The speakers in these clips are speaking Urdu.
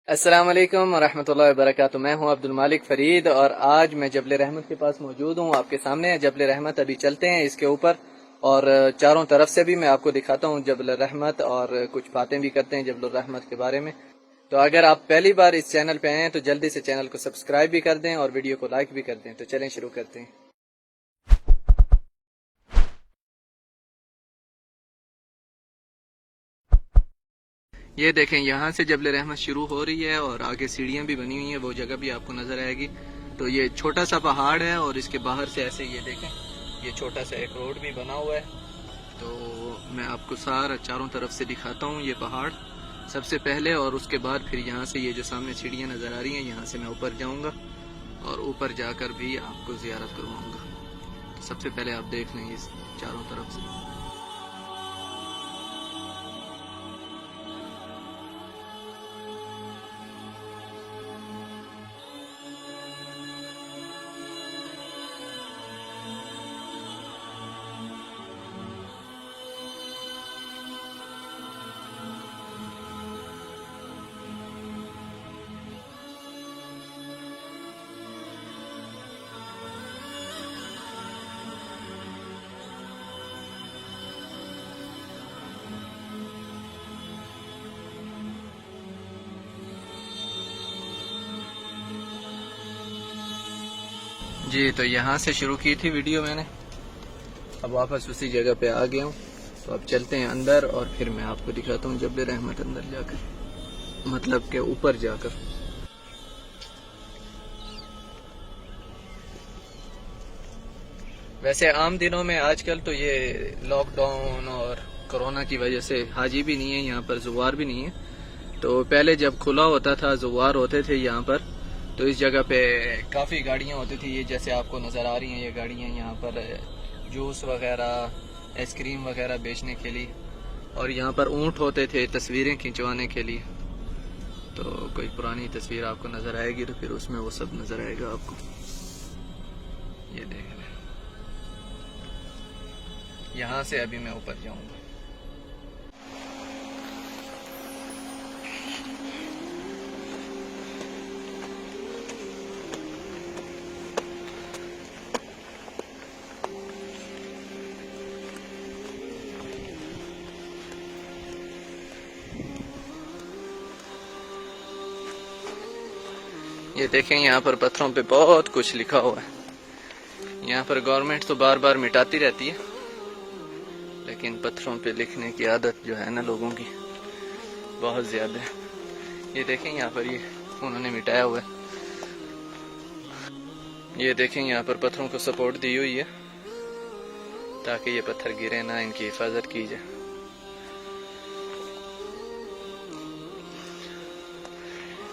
السلام علیکم ورحمۃ اللہ وبرکاتہ۔ میں ہوں عبد المالک فرید اور آج میں جبل رحمت کے پاس موجود ہوں۔ آپ کے سامنے ہے جبل رحمت، ابھی چلتے ہیں اس کے اوپر اور چاروں طرف سے بھی میں آپ کو دکھاتا ہوں جبل رحمت اور کچھ باتیں بھی کرتے ہیں جبل الرحمت کے بارے میں۔ تو اگر آپ پہلی بار اس چینل پہ ہیں تو جلدی سے چینل کو سبسکرائب بھی کر دیں اور ویڈیو کو لائک بھی کر دیں۔ تو چلیں شروع کرتے ہیں۔ یہ دیکھیں، یہاں سے جبل رحمت شروع ہو رہی ہے اور آگے سیڑھیاں بھی بنی ہوئی ہیں، وہ جگہ بھی آپ کو نظر آئے گی۔ تو یہ چھوٹا سا پہاڑ ہے اور اس کے باہر سے ایسے یہ دیکھیں، یہ چھوٹا سا ایک روڈ بھی بنا ہوا ہے۔ تو میں آپ کو سارا چاروں طرف سے دکھاتا ہوں یہ پہاڑ سب سے پہلے، اور اس کے بعد پھر یہاں سے یہ جو سامنے سیڑھیاں نظر آ رہی ہیں یہاں سے میں اوپر جاؤں گا اور اوپر جا کر بھی آپ کو زیارت کرواؤں گا۔ تو سب سے پہلے آپ دیکھ لیں اس چاروں طرف سے۔ جی، تو یہاں سے شروع کی تھی ویڈیو میں نے، اب واپس اسی جگہ پہ آ گیا ہوں۔ تو اب چلتے ہیں اندر اور پھر میں آپ کو دکھاتا ہوں جبل رحمت اندر جا کر، مطلب کہ اوپر جا کر۔ ویسے عام دنوں میں آج کل تو یہ لاک ڈاؤن اور کرونا کی وجہ سے حاجی بھی نہیں ہے یہاں پر، زوار بھی نہیں ہے۔ تو پہلے جب کھلا ہوتا تھا، زوار ہوتے تھے یہاں پر، تو اس جگہ پہ کافی گاڑیاں ہوتی تھی، یہ جیسے آپ کو نظر آ رہی ہیں یہ گاڑیاں یہاں پر جوس وغیرہ، آئس کریم وغیرہ بیچنے کے لیے، اور یہاں پر اونٹ ہوتے تھے تصویریں کھنچوانے کے لیے۔ تو کوئی پرانی تصویر آپ کو نظر آئے گی تو پھر اس میں وہ سب نظر آئے گا آپ کو۔ یہ دیکھ لیں، یہاں سے ابھی میں اوپر جاؤں گا۔ یہ دیکھیں، یہاں پر پتھروں پہ بہت کچھ لکھا ہوا ہے۔ یہاں پر گورنمنٹ تو بار بار مٹاتی رہتی ہے، لیکن پتھروں پہ لکھنے کی عادت جو ہے نا لوگوں کی بہت زیادہ ہے۔ یہ دیکھیں یہاں پر یہ انہوں نے مٹایا ہوا ہے۔ یہ دیکھیں یہاں پر پتھروں کو سپورٹ دی ہوئی ہے تاکہ یہ پتھر گرے نہ، ان کی حفاظت کی جائے۔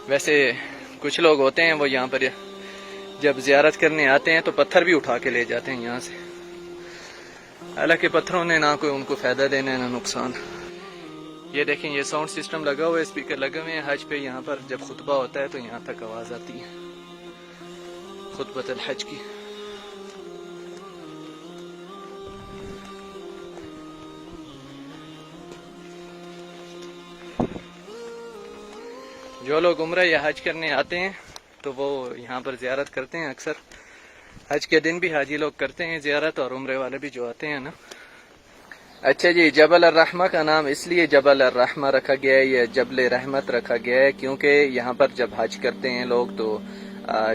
ویسے کچھ لوگ ہوتے ہیں وہ یہاں پر جب زیارت کرنے آتے ہیں تو پتھر بھی اٹھا کے لے جاتے ہیں یہاں سے، حالانکہ پتھروں نے نہ کوئی ان کو فائدہ دینا ہے نہ نقصان۔ یہ دیکھیں، یہ ساؤنڈ سسٹم لگا ہوا ہے، اسپیکر لگے ہوئے ہیں حج پہ۔ یہاں پر جب خطبہ ہوتا ہے تو یہاں تک آواز آتی ہے، خطبۃ الحج کی۔ جو لوگ عمرہ یا حج کرنے آتے ہیں تو وہ یہاں پر زیارت کرتے ہیں، اکثر حج کے دن بھی حاجی لوگ کرتے ہیں زیارت، اور عمرے والے بھی جو آتے ہیں نا۔ اچھا جی، جبل الرحمہ کا نام اس لیے جبل الرحمہ رکھا گیا ہے، یا جبل رحمت رکھا گیا ہے، کیونکہ یہاں پر جب حج کرتے ہیں لوگ تو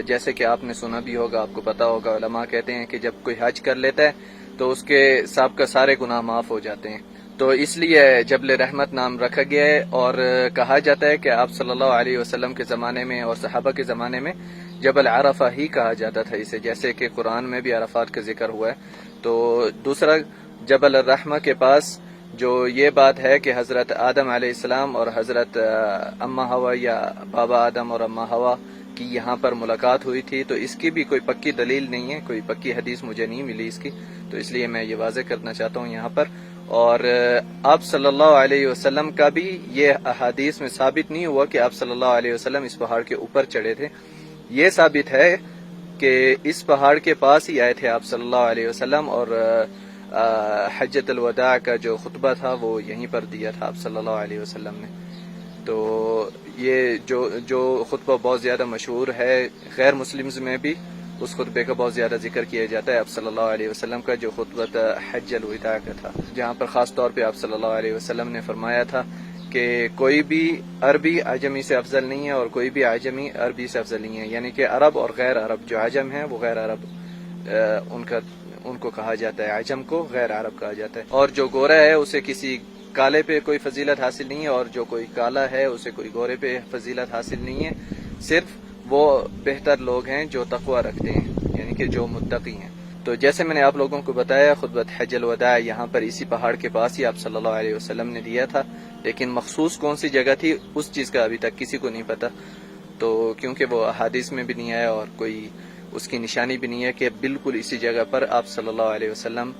جیسے کہ آپ نے سنا بھی ہوگا، آپ کو پتا ہوگا، علماء کہتے ہیں کہ جب کوئی حج کر لیتا ہے تو اس کے سابقہ سارے گناہ معاف ہو جاتے ہیں۔ تو اس لیے جبل رحمت نام رکھا گیا ہے، اور کہا جاتا ہے کہ آپ صلی اللہ علیہ وسلم کے زمانے میں اور صحابہ کے زمانے میں جبل عرفہ ہی کہا جاتا تھا اسے، جیسے کہ قرآن میں بھی عرفات کا ذکر ہوا ہے۔ تو دوسرا، جبل الرحمہ کے پاس جو یہ بات ہے کہ حضرت آدم علیہ السلام اور حضرت اماں حوا، یا بابا آدم اور اماں حوا کی یہاں پر ملاقات ہوئی تھی، تو اس کی بھی کوئی پکی دلیل نہیں ہے، کوئی پکی حدیث مجھے نہیں ملی اس کی، تو اس لیے میں یہ واضح کرنا چاہتا ہوں یہاں پر۔ اور آپ صلی اللہ علیہ وسلم کا بھی یہ احادیث میں ثابت نہیں ہوا کہ آپ صلی اللہ علیہ وسلم اس پہاڑ کے اوپر چڑھے تھے۔ یہ ثابت ہے کہ اس پہاڑ کے پاس ہی آئے تھے آپ صلی اللہ علیہ وسلم، اور حجۃ الوداع کا جو خطبہ تھا وہ یہیں پر دیا تھا آپ صلی اللہ علیہ وسلم نے۔ تو یہ جو خطبہ بہت زیادہ مشہور ہے غیر مسلمز میں بھی، اس خطبے کا بہت زیادہ ذکر کیا جاتا ہے آپ صلی اللہ علیہ وسلم کا، جو خطبہ حج الوداع کا تھا، جہاں پر خاص طور پہ آپ صلی اللہ علیہ وسلم نے فرمایا تھا کہ کوئی بھی عربی عجمی سے افضل نہیں ہے اور کوئی بھی عجمی عربی سے افضل نہیں ہے، یعنی کہ عرب اور غیر عرب، جو عجم ہیں وہ غیر عرب ان کو کہا جاتا ہے، عجم کو غیر عرب کہا جاتا ہے، اور جو گورا ہے اسے کسی کالے پہ کوئی فضیلت حاصل نہیں ہے، اور جو کوئی کالا ہے اسے کوئی گورے پہ فضیلت حاصل نہیں ہے، صرف وہ بہتر لوگ ہیں جو تقوی رکھتے ہیں، یعنی کہ جو متقی ہیں۔ تو جیسے میں نے آپ لوگوں کو بتایا، خطبہ حج الوداع یہاں پر اسی پہاڑ کے پاس ہی آپ صلی اللہ علیہ وسلم نے دیا تھا، لیکن مخصوص کون سی جگہ تھی اس چیز کا ابھی تک کسی کو نہیں پتا، تو کیونکہ وہ احادیث میں بھی نہیں آیا اور کوئی اس کی نشانی بھی نہیں ہے کہ بالکل اسی جگہ پر آپ صلی اللہ علیہ وسلم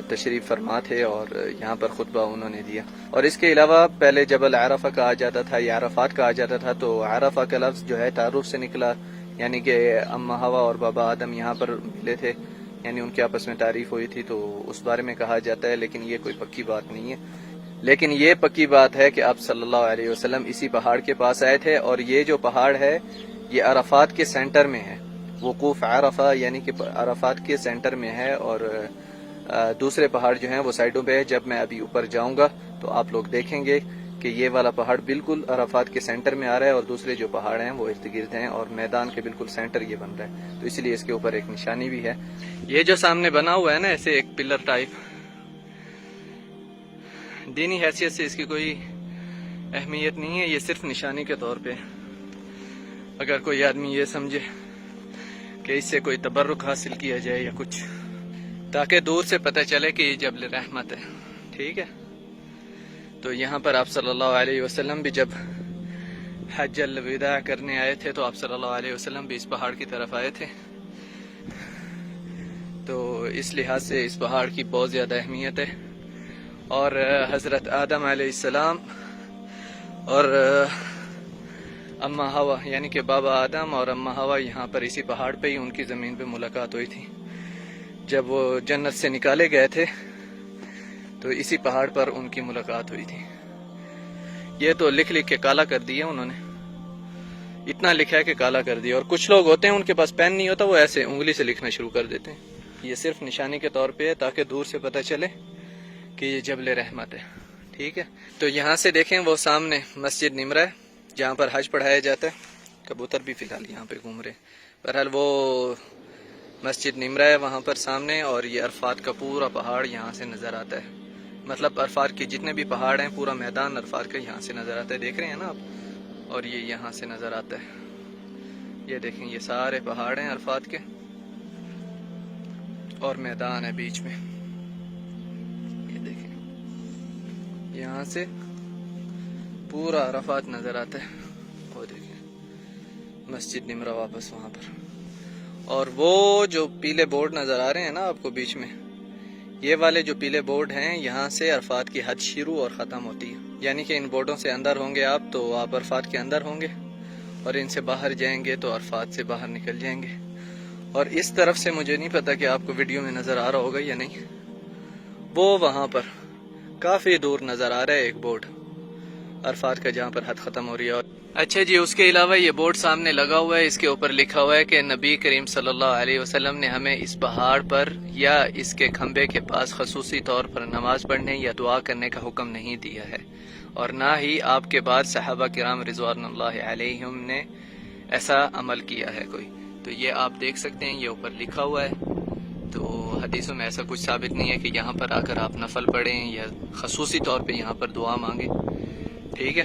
تشریف فرما تھے اور یہاں پر خطبہ انہوں نے دیا۔ اور اس کے علاوہ پہلے جبل عرفہ کہا جاتا تھا یا عرفات کہا جاتا تھا، تو عرفہ کا لفظ جو ہے تعارف سے نکلا، یعنی کہ اماں حوا اور بابا آدم یہاں پر ملے تھے، یعنی ان کے آپس میں تعریف ہوئی تھی، تو اس بارے میں کہا جاتا ہے، لیکن یہ کوئی پکی بات نہیں ہے۔ لیکن یہ پکی بات ہے کہ آپ صلی اللہ علیہ وسلم اسی پہاڑ کے پاس آئے تھے، اور یہ جو پہاڑ ہے یہ عرفات کے سینٹر میں ہے، وقوف عرفہ یعنی کہ عرفات کے سینٹر میں ہے، اور دوسرے پہاڑ جو ہیں وہ سائڈوں پہ ہے۔ جب میں ابھی اوپر جاؤں گا تو آپ لوگ دیکھیں گے کہ یہ والا پہاڑ بالکل عرفات کے سینٹر میں آ رہا ہے، اور دوسرے جو پہاڑ ہیں وہ ارد گرد ہیں، اور میدان کے بالکل سینٹر یہ بن رہا ہے، تو اس لیے اس کے اوپر ایک نشانی بھی ہے۔ یہ جو سامنے بنا ہوا ہے نا ایسے ایک پلر ٹائپ، دینی حیثیت سے اس کی کوئی اہمیت نہیں ہے، یہ صرف نشانی کے طور پہ، اگر کوئی آدمی یہ سمجھے کہ اس سے کوئی تبرک حاصل کیا جائے یا کچھ، تاکہ دور سے پتہ چلے کہ یہ جبل رحمت ہے، ٹھیک ہے۔ تو یہاں پر آپ صلی اللہ علیہ وسلم بھی جب حج الوداع کرنے آئے تھے تو آپ صلی اللہ علیہ وسلم بھی اس پہاڑ کی طرف آئے تھے، تو اس لحاظ سے اس پہاڑ کی بہت زیادہ اہمیت ہے، اور حضرت آدم علیہ السلام اور اماں حوا یعنی کہ بابا آدم اور اماں حوا یہاں پر اسی پہاڑ پہ ہی ان کی زمین پہ ملاقات ہوئی تھی، جب وہ جنت سے نکالے گئے تھے تو اسی پہاڑ پر ان کی ملاقات ہوئی تھی۔ یہ تو لکھ کے کالا کر دیا انہوں نے، اتنا لکھا ہے کہ کالا کر دیا، اور کچھ لوگ ہوتے ہیں ان کے پاس پین نہیں ہوتا، وہ ایسے انگلی سے لکھنا شروع کر دیتے ہیں۔ یہ صرف نشانی کے طور پہ ہے تاکہ دور سے پتہ چلے کہ یہ جبل رحمت ہے، ٹھیک ہے۔ تو یہاں سے دیکھیں وہ سامنے مسجد نمرہ ہے جہاں پر حج پڑھایا جاتا ہے، کبوتر بھی فی الحال یہاں پہ گھوم رہے ہیں، بہرحال وہ مسجد نمرہ ہے وہاں پر سامنے، اور یہ عرفات کا پورا پہاڑ یہاں سے نظر آتا ہے، مطلب عرفات کے جتنے بھی پہاڑ ہیں پورا میدان عرفات کا یہاں سے نظر آتا ہے، دیکھ رہے ہیں نا آپ، اور یہ یہاں سے نظر آتا ہے، یہ دیکھیں یہ سارے پہاڑ ہیں عرفات کے، اور میدان ہے بیچ میں، یہ دیکھیں یہاں سے پورا عرفات نظر آتا ہے، وہ دیکھیں مسجد نمرہ واپس وہاں پر، اور وہ جو پیلے بورڈ نظر آ رہے ہیں نا آپ کو بیچ میں، یہ والے جو پیلے بورڈ ہیں یہاں سے عرفات کی حد شروع اور ختم ہوتی ہے، یعنی کہ ان بورڈوں سے اندر ہوں گے آپ تو آپ عرفات کے اندر ہوں گے، اور ان سے باہر جائیں گے تو عرفات سے باہر نکل جائیں گے۔ اور اس طرف سے مجھے نہیں پتا کہ آپ کو ویڈیو میں نظر آ رہا ہوگا یا نہیں، وہ وہاں پر کافی دور نظر آ رہا ہے ایک بورڈ عرفات کا جہاں پر حد ختم ہو رہی ہے۔ اچھا جی، اس کے علاوہ یہ بورڈ سامنے لگا ہوا ہے، اس کے اوپر لکھا ہوا ہے کہ نبی کریم صلی اللہ علیہ وسلم نے ہمیں اس پہاڑ پر یا اس کے کھمبے کے پاس خصوصی طور پر نماز پڑھنے یا دعا کرنے کا حکم نہیں دیا ہے، اور نہ ہی آپ کے بعد صحابہ کرام رضوان اللہ علیہم نے ایسا عمل کیا ہے کوئی۔ تو یہ آپ دیکھ سکتے ہیں، یہ اوپر لکھا ہوا ہے، تو حدیثوں میں ایسا کچھ ثابت نہیں ہے کہ یہاں پر آ کر آپ نفل پڑھیں یا خصوصی طور پہ یہاں پر دعا مانگیں، ٹھیک ہے۔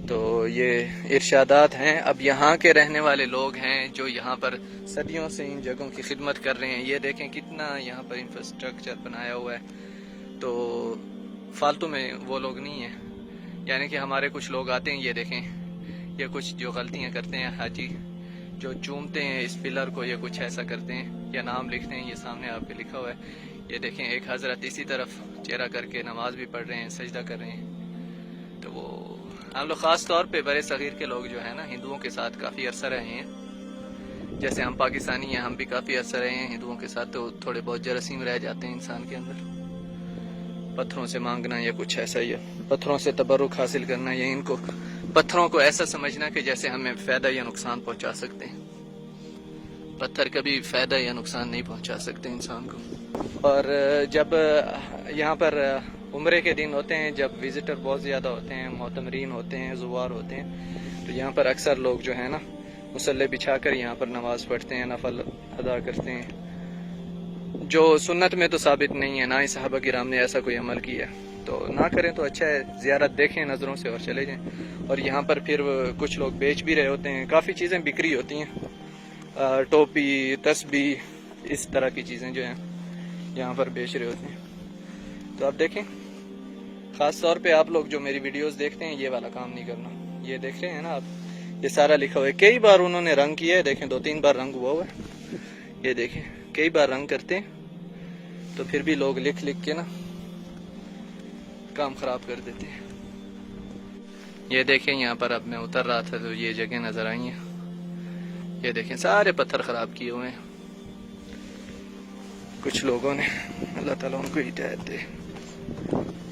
تو یہ ارشادات ہیں، اب یہاں کے رہنے والے لوگ ہیں جو یہاں پر صدیوں سے ان جگہوں کی خدمت کر رہے ہیں، یہ دیکھیں کتنا یہاں پر انفراسٹرکچر بنایا ہوا ہے، تو فالتو میں وہ لوگ نہیں ہیں، یعنی کہ ہمارے کچھ لوگ آتے ہیں، یہ دیکھیں یہ کچھ جو غلطیاں کرتے ہیں حاجی، جو چومتے ہیں اس پلر کو، یہ کچھ ایسا کرتے ہیں یا نام لکھتے ہیں، یہ سامنے آپ کے لکھا ہوا ہے، یہ دیکھیں ایک حضرت اسی طرف چہرہ کر کے نماز بھی پڑھ رہے ہیں، سجدہ کر رہے ہیں۔ تو وہ ہم لوگ خاص طور پہ برے صغیر کے لوگ جو ہیں نا، ہندوؤں کے ساتھ کافی عرصہ رہے ہیں، جیسے ہم پاکستانی ہیں، ہم بھی کافی عرصہ رہے ہیں ہندوؤں کے ساتھ، تو تھوڑے بہت جراثیم رہ جاتے ہیں انسان کے اندر، پتھروں سے مانگنا یا کچھ ایسا ہی ہے، پتھروں سے تبرک حاصل کرنا، یا ان کو پتھروں کو ایسا سمجھنا کہ جیسے ہمیں فائدہ یا نقصان پہنچا سکتے ہیں۔ پتھر کبھی فائدہ یا نقصان نہیں پہنچا سکتے انسان کو۔ اور جب یہاں پر عمرے کے دن ہوتے ہیں، جب وزٹر بہت زیادہ ہوتے ہیں، معتمرین ہوتے ہیں، زوار ہوتے ہیں، تو یہاں پر اکثر لوگ جو ہے نا مصلی بچھا کر یہاں پر نماز پڑھتے ہیں، نفل ادا کرتے ہیں، جو سنت میں تو ثابت نہیں ہے، نہ ہی صحابہ کرام نے ایسا کوئی عمل کیا، تو نہ کریں تو اچھا ہے، زیارت دیکھیں نظروں سے اور چلے جائیں۔ اور یہاں پر پھر کچھ لوگ بیچ بھی رہے ہوتے ہیں، کافی چیزیں بکری ہوتی ہیں، ٹوپی، تسبیح، اس طرح کی چیزیں جو ہیں یہاں پر بیچ رہے ہوتے ہیں۔ تو آپ دیکھیں، خاص طور پہ آپ لوگ جو میری ویڈیوز دیکھتے ہیں، یہ والا کام نہیں کرنا۔ یہ دیکھ رہے ہیں نا آپ، یہ سارا لکھا ہوا ہے، کئی بار انہوں نے رنگ کیا ہے، دیکھیں 2-3 بار رنگ ہوا ہوا ہے، یہ دیکھیں کئی بار رنگ کرتے ہیں، تو پھر بھی لوگ لکھ کے نا کام خراب کر دیتے ہیں۔ یہ دیکھیں یہاں پر اب میں اتر رہا تھا تو یہ جگہ نظر آئی ہیں، یہ دیکھیں سارے پتھر خراب کیے ہوئے ہیں کچھ لوگوں نے۔ اللہ تعالیٰ ان کو ہدایت دے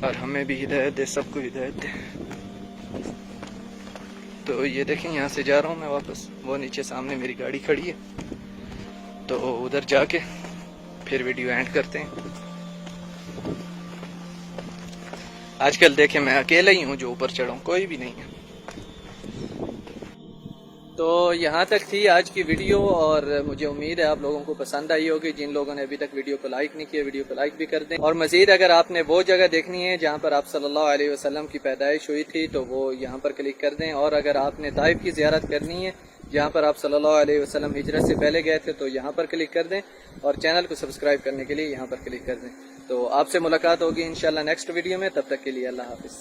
اور ہمیں بھی ہدایت دے، سب کو ہدایت دے۔ تو یہ دیکھیں یہاں سے جا رہا ہوں میں واپس، وہ نیچے سامنے میری گاڑی کھڑی ہے، تو ادھر جا کے پھر ویڈیو اینڈ کرتے ہیں۔ آج کل دیکھیں میں اکیلا ہی ہوں جو اوپر چڑھا ہوں، کوئی بھی نہیں ہے۔ تو یہاں تک تھی آج کی ویڈیو، اور مجھے امید ہے آپ لوگوں کو پسند آئی ہوگی۔ جن لوگوں نے ابھی تک ویڈیو کو لائک نہیں کیا، ویڈیو کو لائک بھی کر دیں، اور مزید اگر آپ نے وہ جگہ دیکھنی ہے جہاں پر آپ صلی اللہ علیہ وسلم کی پیدائش ہوئی تھی تو وہ یہاں پر کلک کر دیں، اور اگر آپ نے طائف کی زیارت کرنی ہے جہاں پر آپ صلی اللہ علیہ وسلم ہجرت سے پہلے گئے تھے تو یہاں پر کلک کر دیں، اور چینل کو سبسکرائب کرنے کے لیے یہاں پر کلک کر دیں۔ تو آپ سے ملاقات ہوگی انشاءاللہ نیکسٹ ویڈیو میں، تب تک کے لیے اللہ حافظ۔